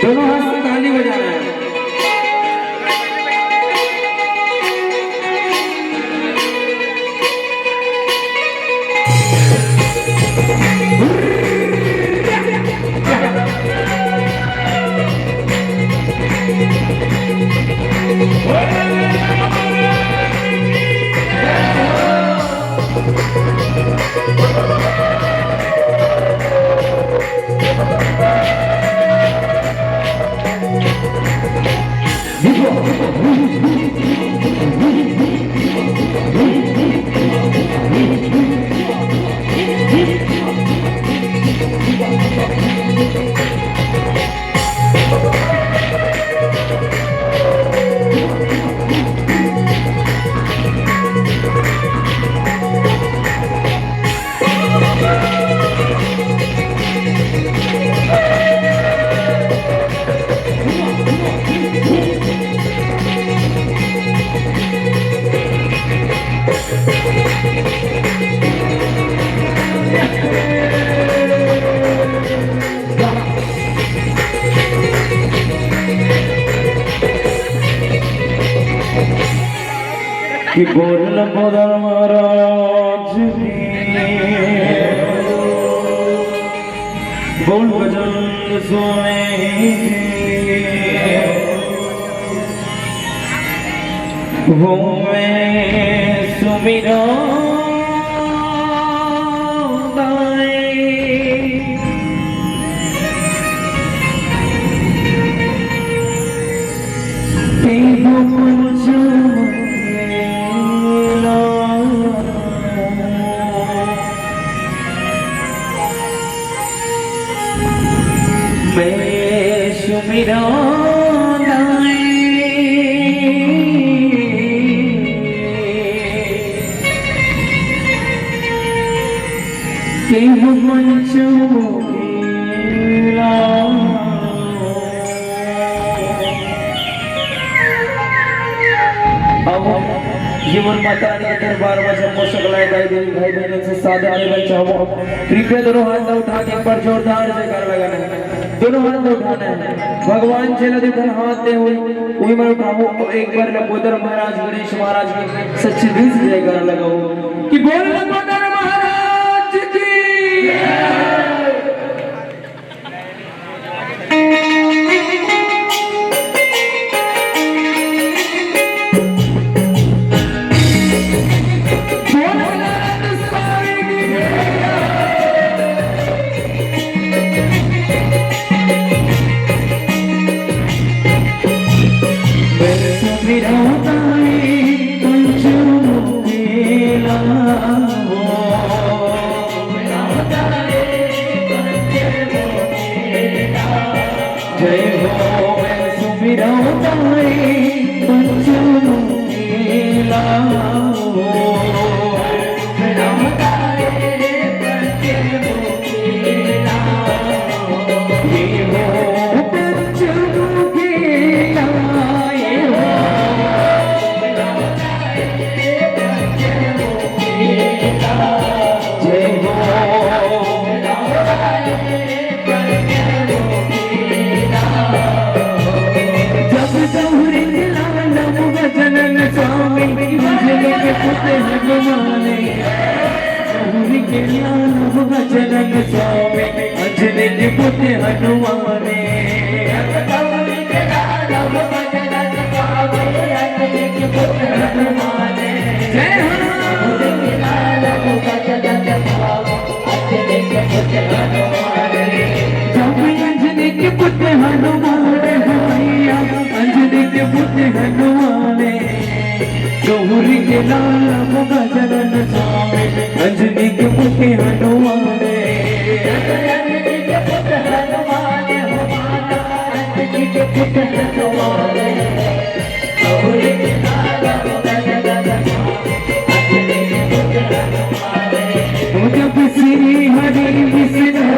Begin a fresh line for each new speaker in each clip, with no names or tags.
दोनों हाथ से ताली बजाना है। कि बोल बोदर महाराज बोल भजन स्वामी वो मैं सुमिरा जीवन माता रानी के दरबार में समोसा खिलाए दाई देवी भाई बहनों से साथ आने वाले चाहो कृपया दोनों हाथ उठा के एक बार जोरदार से कर लगाना है। दोनों हाथ उठाना है। भगवान चला देखो हाथ दे हुई वही मैं उठाऊं एक बार लंबोदर महाराज गणेश महाराज की सच्ची दिल से जयकारा लगाओ कि बोल लंबोदर महाराज की स्वामी अंजनी के पुत्र हनुमान अंजनी के पुत्र हनुमान भैया अंजनी के पुत्र हनुमान गौरी के लाल गजानन स्वामी अंजनी के पुत्र हनुमान अंजनी के पुत्र हनुमान अंजनी के पुत्र हनुमान गौरी के लाल गजानन स्वामी अंजनी के पुत्र हनुमान जब श्री हरि विष्णु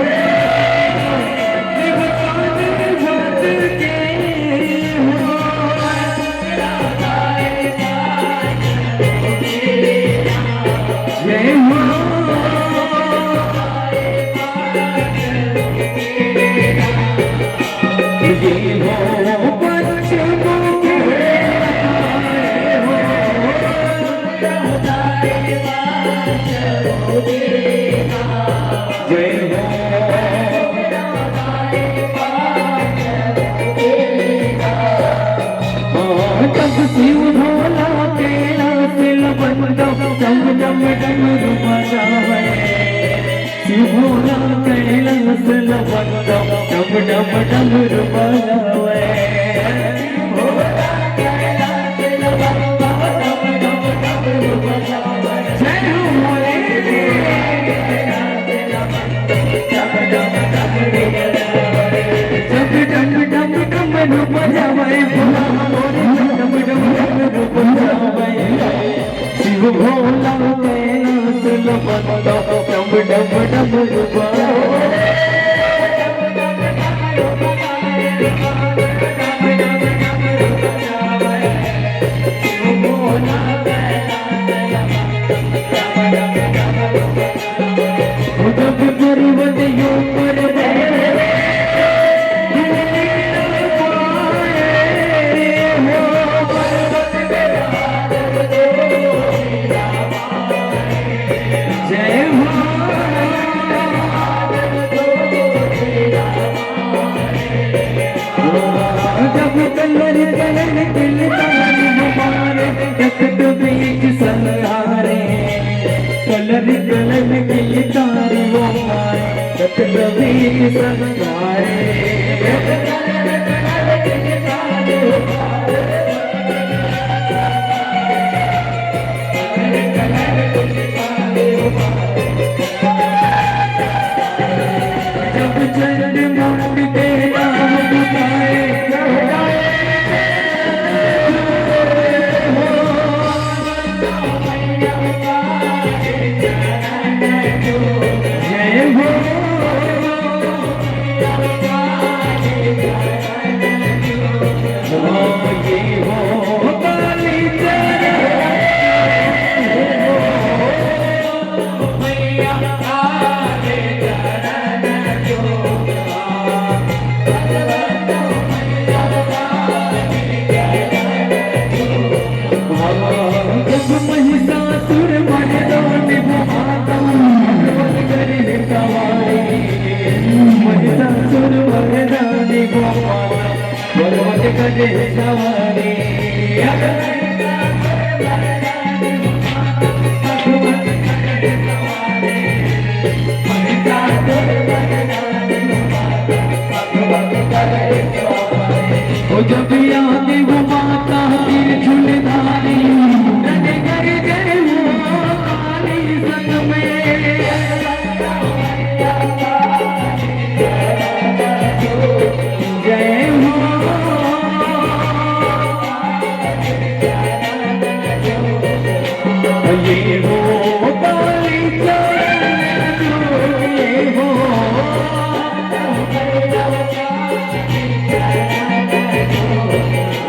शिव भोला तेरा दिल बंदो डम डम डमरू बजावे शिव भोला तेरा दिल बंदो डम डम डमरू बजावे जय भोले जब डम डम डमरू बजावे शिव भोला दिल बंदो डम डम डमरू बजावे कलर कलर की तारी वो मारे कतरवीर संगारे जब चरण मोट तेरा बुझाए करे सवारी जब याद वो माता तीर झुलधारी नदी कर जय वो काली संग में जय हो ये हो काली ये हो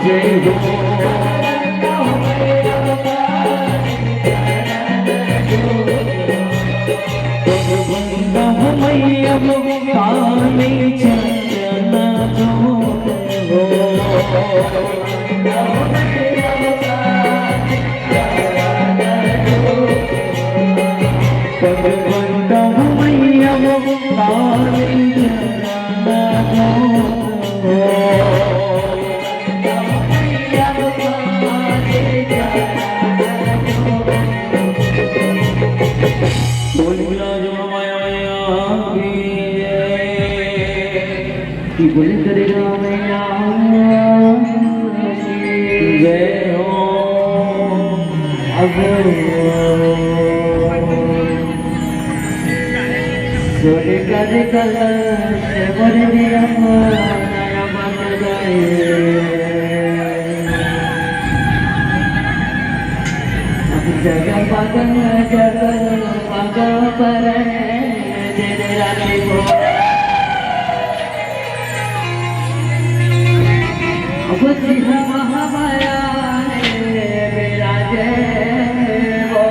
जय हो बंदा मैया काली चंदन जो हो बंदा मैया सोने का कलर से भर दिया नया बन गए अब जगह पर तेरे रानी को अब जिहा महामाया मेरा देवो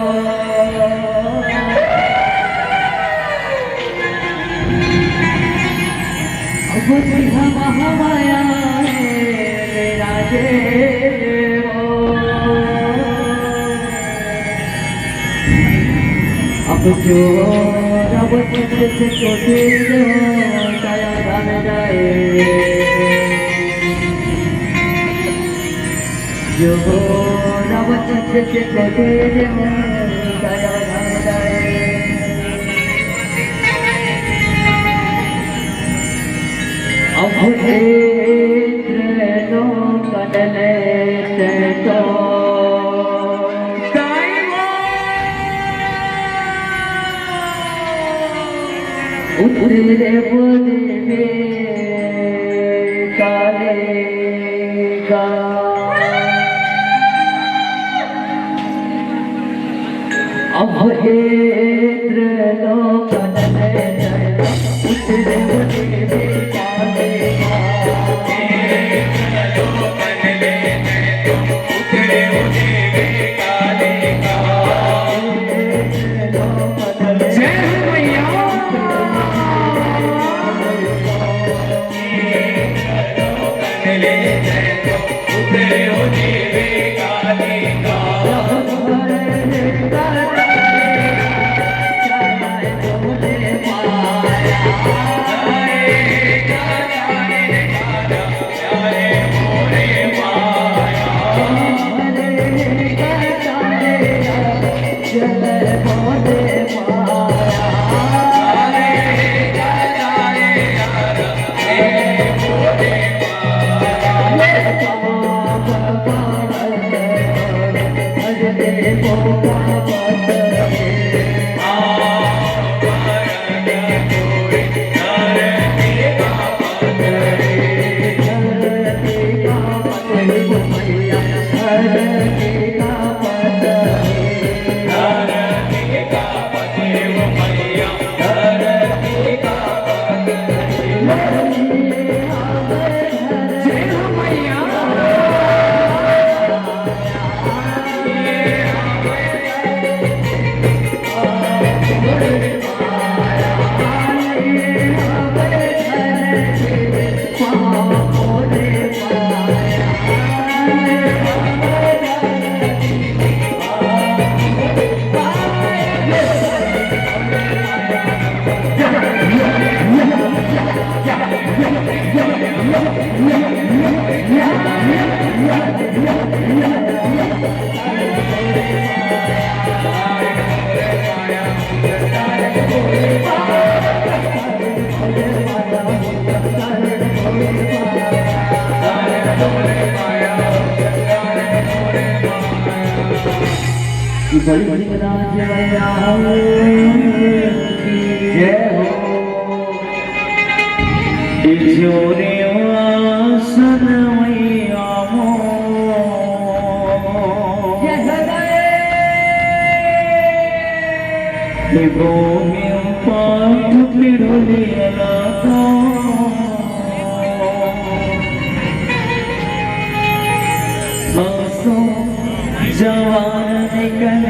अब जिहा महामाया मेरा देवो अब जो रब चित्र से छोटे दया बन जाए जो रब चित्र से छोटे दया बन जाए अब लो कदले तो उतरे बोले काले का अब लोग उतरे बोले काले बड़ी बड़ी राज जय हो जोरे आसन मैया हो भूमि पाठ पिड़ुलिया जवान निकल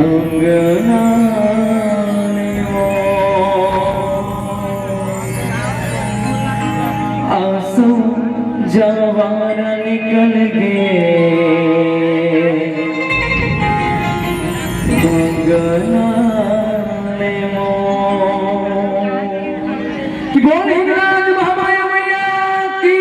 अंगना आंसू जवान निकल मंगलाने मो कि बोल हिंगराज महामाया मैया की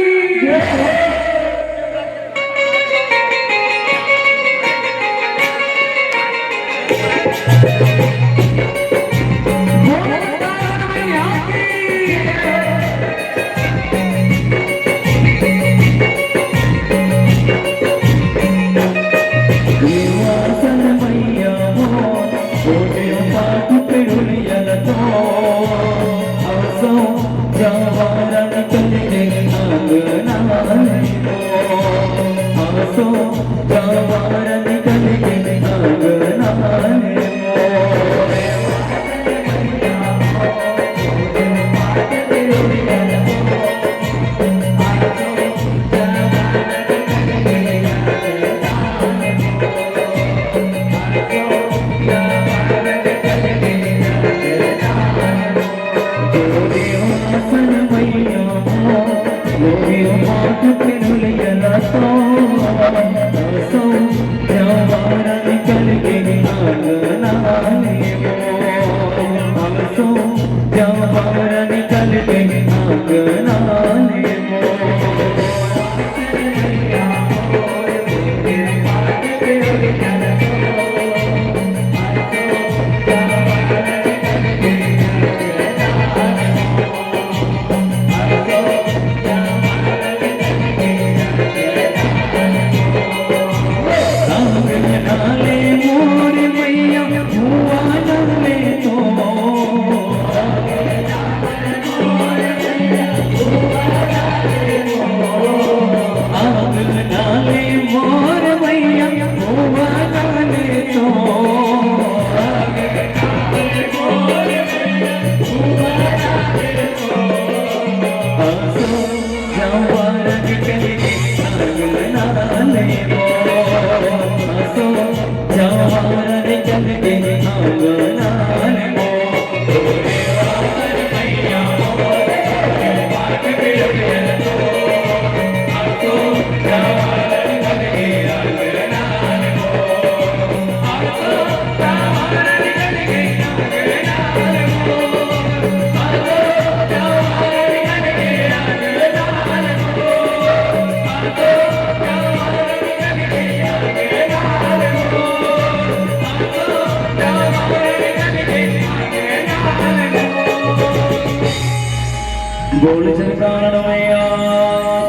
बोल सरकार मैया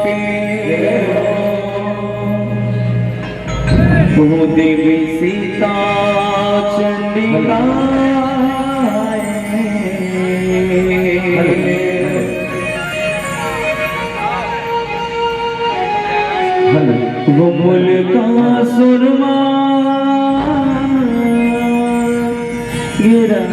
की वो देवी सीता चंडिका वो मुल्का सुरमा गिरा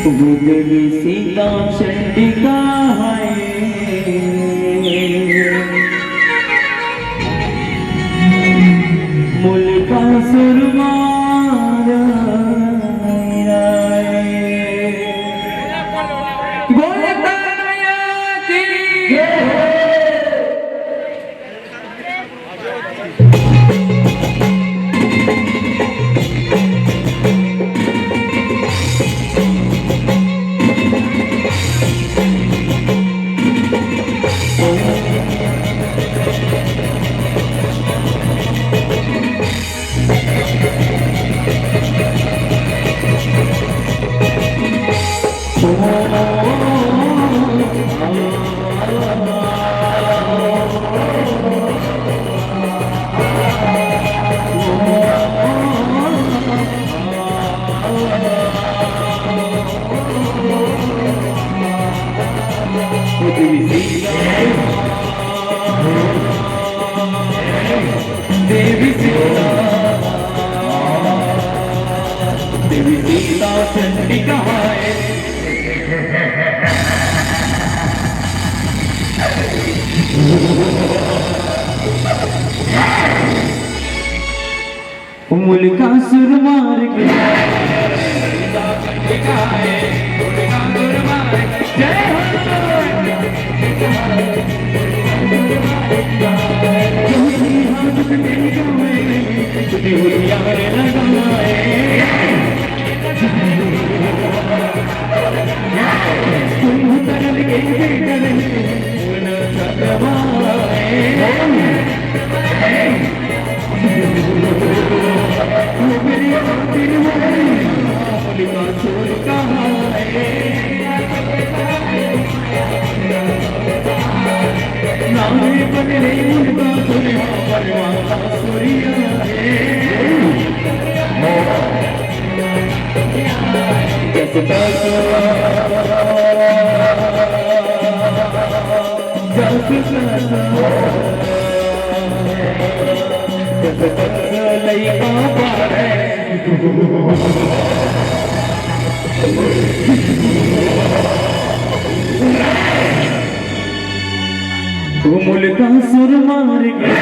वो देवी सीता चंडिका है मुल्का सुरमा देवी सीता चंडिका है मुल्का सुर मार के जय हो मुल्का सुर मार के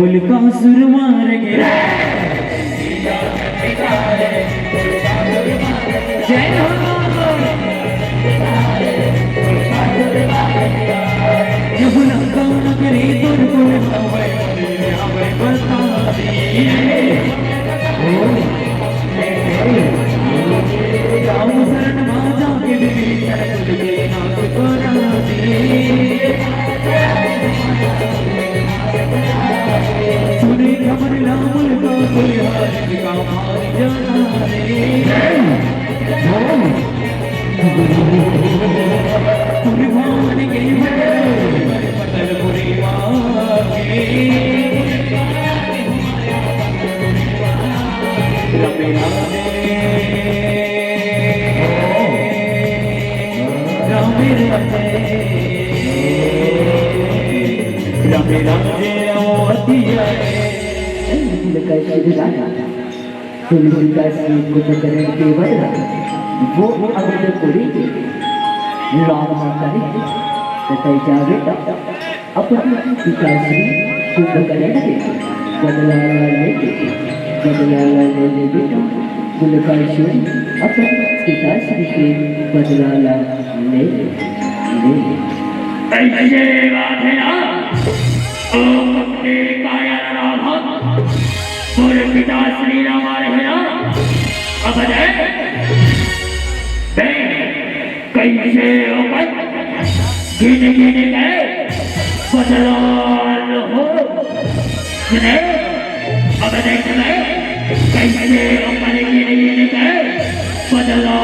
मुल्का सुर मार के करे कुल्हाड़ी का मार जाना रे कुर्बान गई है पटल बुरी मांगे रमे राधे रमे राधे अवतिया वो अगर पूरी राम माता ने तथा बेटा अपने पिताश्री कुंभकर्ण के बदला ले बेटा कुलकाश्री अपने पिताश्री के बदला ले
ऐसे बात है ना अपने काया राम पूरे पिता श्री राम है ना अब कैसे होकर गिने गए बदला हो अब देख गए कैसे होकर गिने गए बदला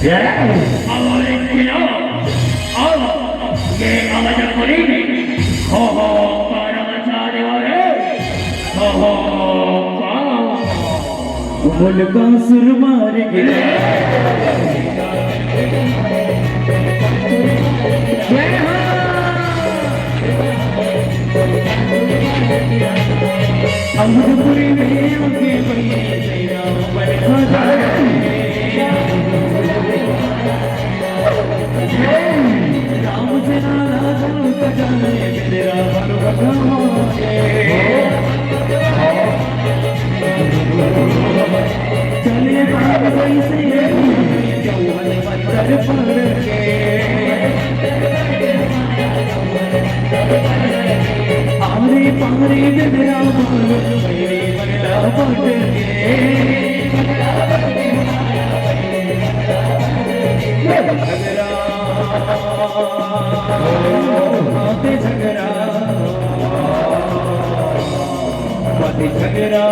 ये आवाज पूरी हो
मुल्का सुर मार गया अमरपुरी में उनके बड़ी राम से नाराज तेरा चले आरे पारे मेरा झगड़ा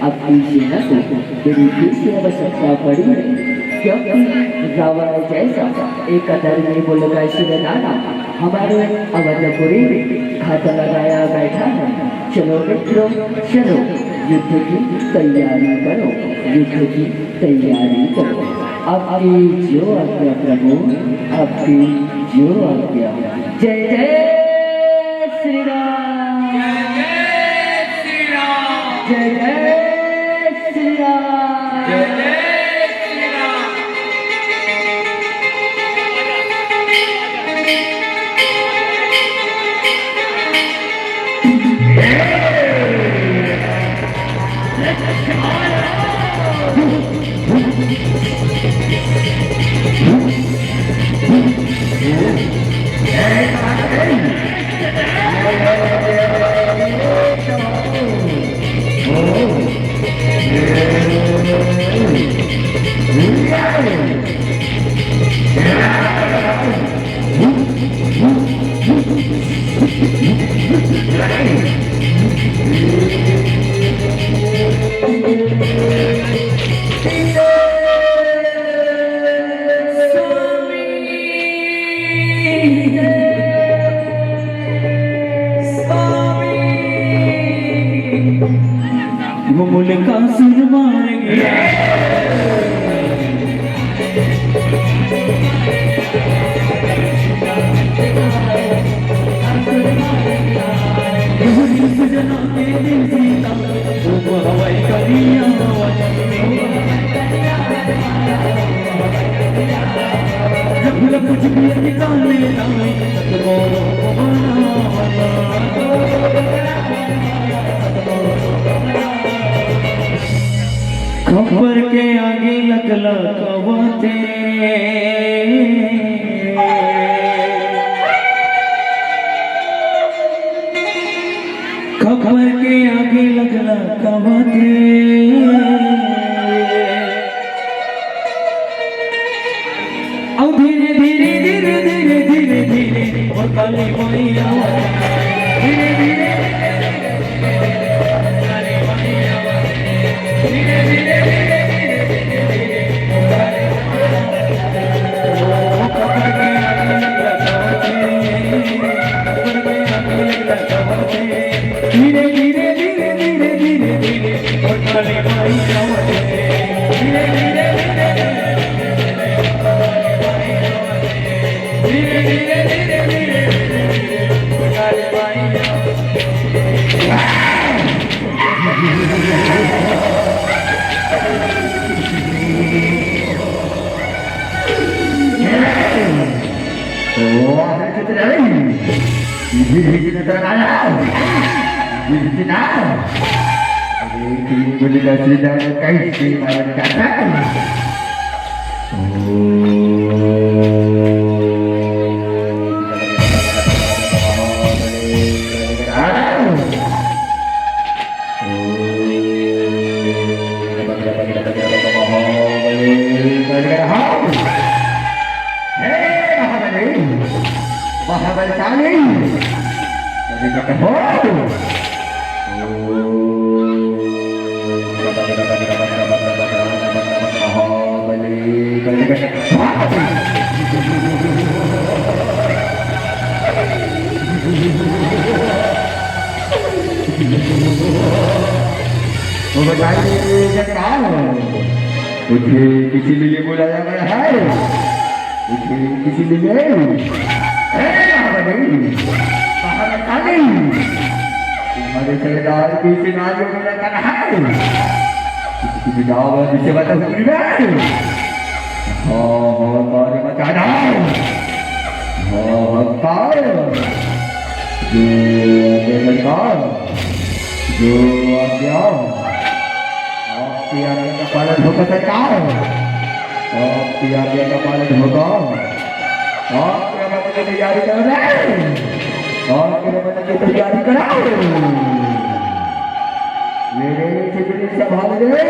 अब सेना को गरीबी से आवश्यकता पड़ी है क्योंकि रावण जैसा एक कदर में बोलगा शिवनाना हमारे अवधपुरी में घात लगाया बैठा है। चलो मित्रों चलो युद्ध की तैयारी करो युद्ध की तैयारी करो। आपकी जो आज्ञा प्रभु आपकी जो आज्ञा। जय जय श्री राम जय श्री राम जय जय श्री राम जय जय श्री राम।
मुल्का सुर मार गया हवाई करिया कुछ भी निकाले खबर के लगावते अब धीरे धीरे धीरे धीरे धीरे धीरे और काली मैया धीरे धीरे धीरे धीरे धीरे धीरे धीरे धीरे और काली मैया धीरे धीरे धीरे धीरे धीरे धीरे काली मैया
मुझे किसी लिए बुलाया गया है मुझे किसी लिए तुम्हारे सरदार की सिनार को मिला कर है किसी दावा जिसे बता सकती है हाँ मारे मचा जाओ हाँ कार जो सरकार जो आज्ञा आपकी आज्ञा का पालन होगा सरकार आपकी आज्ञा का पालन होगा आपके रमन की तैयारी कर रहे आपके रमन की तैयारी कराओ मेरे चिपड़ी संभाल ले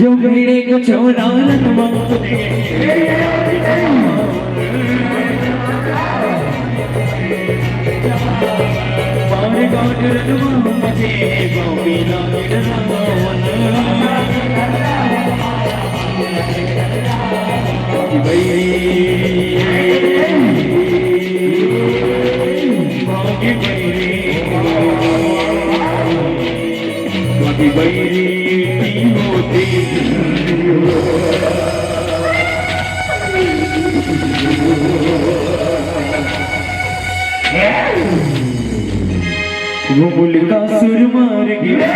जो मेरे को छोड़ा लटवा पारे गाँव रटवा मुझे बाबी लागे रंगवन बागी बैरी होती वो बुल का सुर मार गया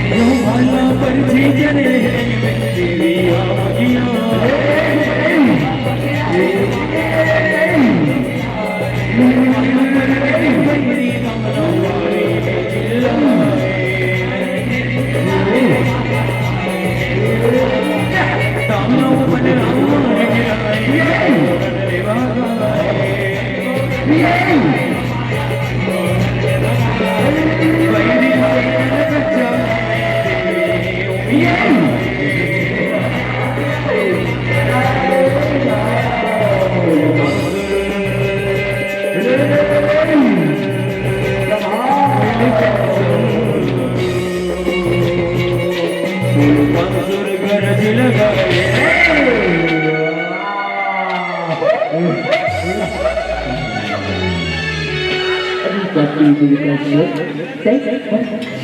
यो भाला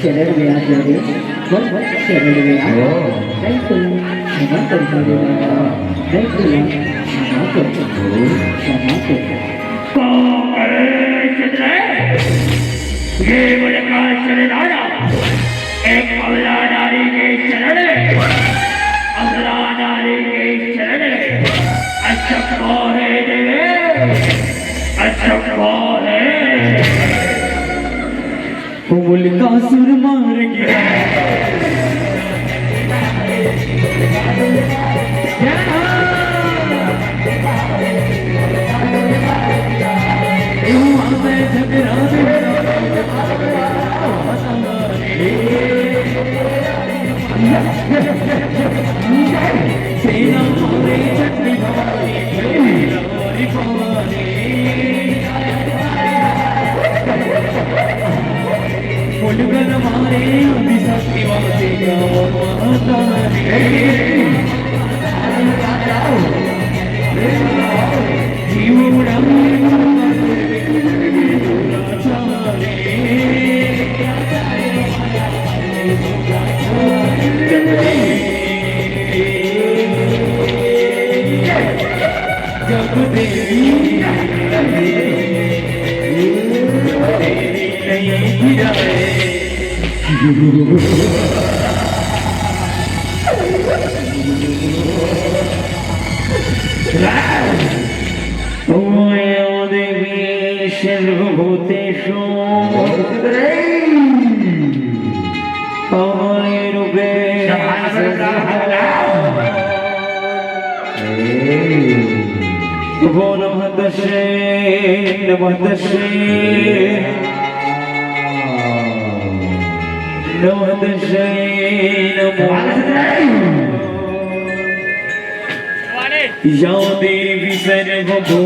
शरण में आ जाओगे शरण में आ नहीं तो क्षमा कर देगा नहीं तो क्षमा कर
ये बोले का शरण आना एक अवला नारी के शरण अवला नारी के शरण अच्छा है देवे अच्छा है
मुल्का सुर मार गया सेना मारे चटनी मुलगन मारे शक्ति वासी सर्वभूतेषु वो नमः दशे नमः दशे नमः दशे या देवी सर्वभूतेषु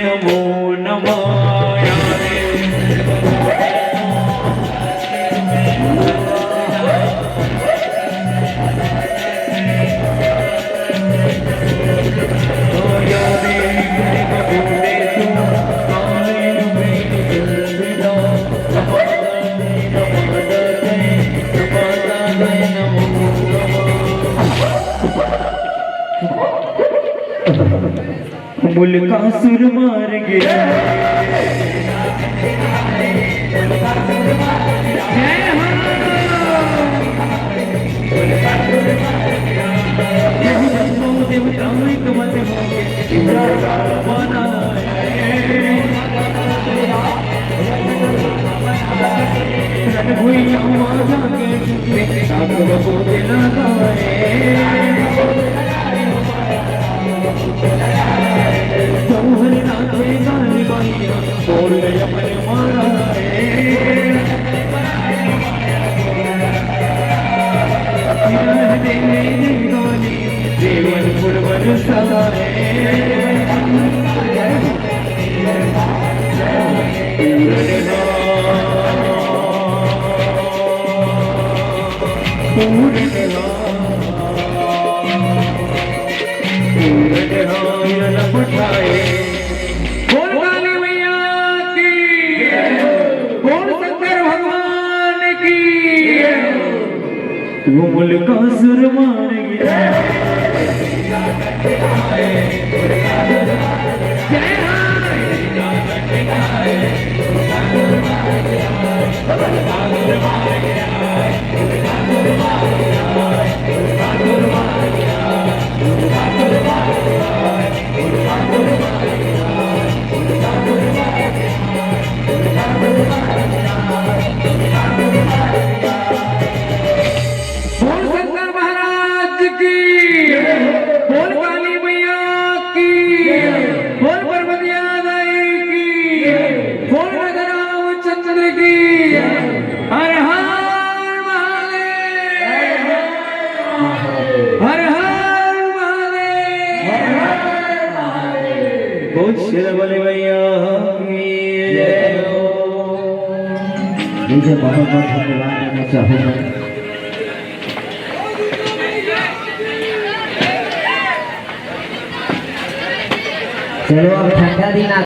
नमो नमः मुल्का सुर मार गया देवन पुरवन वो मुल्का सुर मार गया शिरवली मैया की जय हो।
मुझे बहुत बहुत धन्यवाद देना चाहूँगा।
चलो अब ठंडा दिन